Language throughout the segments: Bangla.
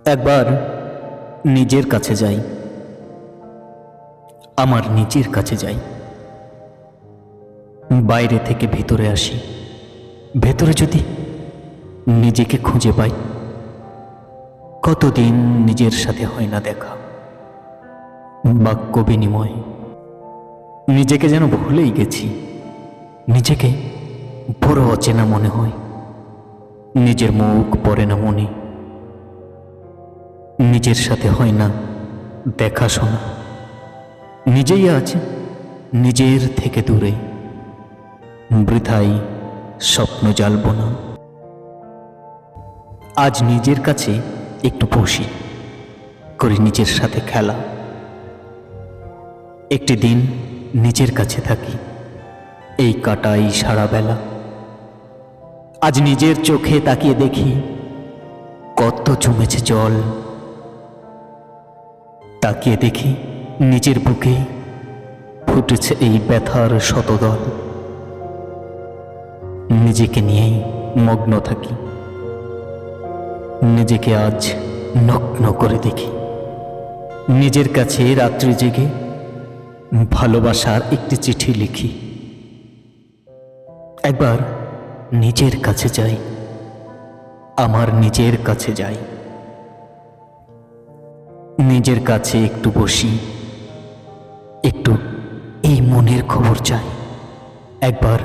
একবার নিজের কাছে যাই, আমার নিজের কাছে যাই। বাইরে থেকে ভিতরে আসি, ভেতরে যদি নিজেকে খুঁজে পাই। কতদিন নিজের সাথে হয় না দেখা, বাক্য বিনিময়। নিজেকে যেন ভুলেই গেছি, নিজেকে বড় অচেনা মনে হয়। নিজের মুখ পড়ে না মনে, নিজের সাথে হয় না দেখাশোনা। নিজেই আজ নিজের থেকে দূরে, বৃথাই স্বপ্ন জ্বালব না। আজ নিজের কাছে একটু বসি, করি নিজের সাথে খেলা। একটি দিন নিজের কাছে থাকি, এই কাটাই সারা বেলা। আজ নিজের চোখে তাকিয়ে দেখি কত জমেছে জল। তাকিয়ে দেখি নিজের বুকে ফুটেছে এই ব্যথার শতদল। নিজেকে নিয়েই মগ্ন থাকি, নিজেকে আজ নগ্ন করে দেখি। নিজের কাছে রাত্রি জেগে ভালোবাসার একটি চিঠি লিখি। একবার নিজের কাছে যাই, আমার নিজের কাছে যাই। নিজের কাছে একটু বসি, একটু এই মনের খবর চাই। একবার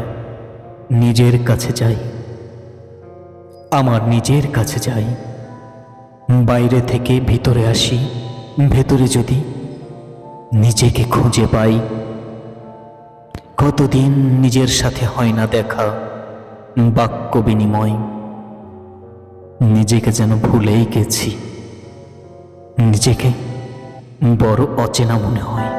নিজের কাছে যাই, আমার নিজের কাছে যাই। বাইরে থেকে ভিতরে আসি, ভেতরে যদি নিজেকে খুঁজে পাই। কতদিন নিজের সাথে হয় না দেখা, বাক্য বিনিময়। নিজেকে যেন ভুলেই গেছি, নিজেকে বড় অচেনা মনে হয়।